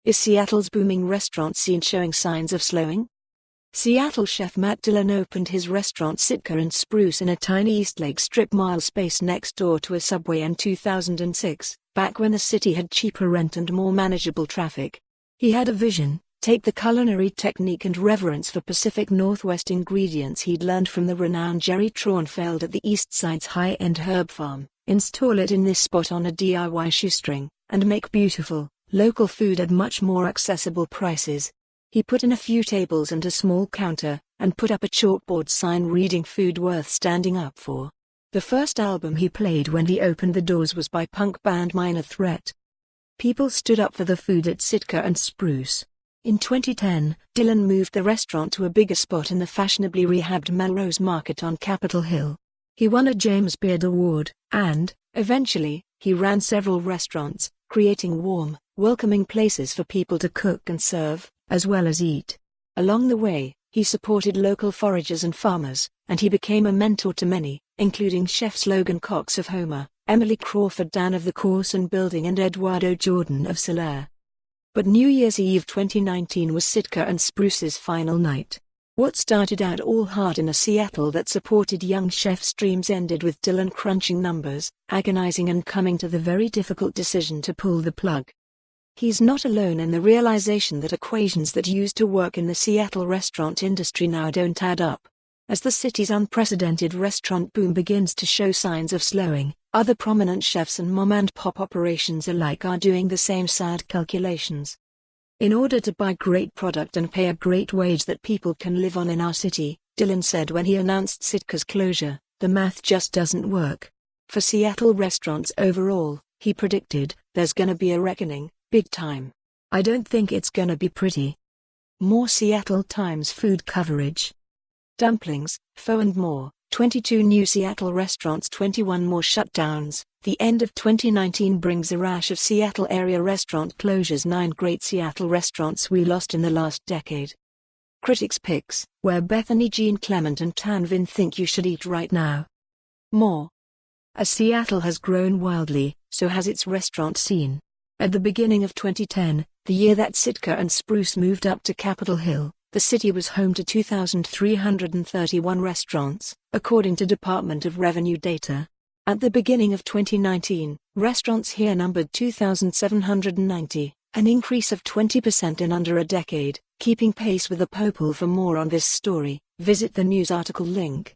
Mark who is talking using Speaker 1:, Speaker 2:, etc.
Speaker 1: Is Seattle's booming restaurant scene showing signs of slowing? Seattle chef Matt Dillon opened his restaurant Sitka Spruce in a tiny Eastlake strip mall space next door to a subway in 2006, back when the city had cheaper rent and more manageable traffic. He had a vision: take the culinary technique and reverence for Pacific Northwest ingredients he'd learned from the renowned Jerry Traunfeld at the Eastside's high-end Herbfarm, install it in this spot on a DIY shoestring, and make beautiful, local food at much more accessible prices. He put in a few tables and a small counter, and put up a chalkboard sign reading "Food Worth Standing Up For." The first album he played when he opened the doors was by punk band Minor Threat. People stood up for the food at Sitka Spruce. In 2010, Dillon moved the restaurant to a bigger spot in the fashionably rehabbed Melrose Market on Capitol Hill. He won a James Beard Award, and, eventually, he ran several restaurants, creating warm, welcoming places for people to cook and serve, as well as eat. Along the way, he supported local foragers and farmers, and he became a mentor to many, including chefs Logan Cox of Homer, Crawford Dann of the Corson building and Edouardo Jordan of Salare. But New Year's Eve 2019 was Sitka Spruce's final night. What started out all heart in a Seattle that supported young chefs' dreams ended with Dillon crunching numbers, agonizing and coming to the very difficult decision to pull the plug. He's not alone in the realization that equations that used to work in the Seattle restaurant industry now don't add up. As the city's unprecedented restaurant boom begins to show signs of slowing, other prominent chefs and mom-and-pop operations alike are doing the same sad calculations. In order to buy great product and pay a great wage that people can live on in our city, Dillon said when he announced Sitka's closure, the math just doesn't work. For Seattle restaurants overall, he predicted, there's gonna be a reckoning, big time. I don't think it's gonna be pretty. More Seattle Times food coverage. Dumplings, pho and more, 22 new Seattle restaurants, 21 more shutdowns. The end of 2019 brings a rash of Seattle area restaurant closures, 9 great Seattle restaurants we lost in the last decade. Critics' Picks, where Bethany Jean Clement and Tan Vin think you should eat right now. More. As Seattle has grown wildly, so has its restaurant scene. At the beginning of 2010, the year that Sitka Spruce moved up to Capitol Hill, the city was home to 2,331 restaurants, according to Department of Revenue data. At the beginning of 2019, restaurants here numbered 2,790, an increase of 20% in under a decade. Keeping pace with the poll. For more on this story, visit the news article link.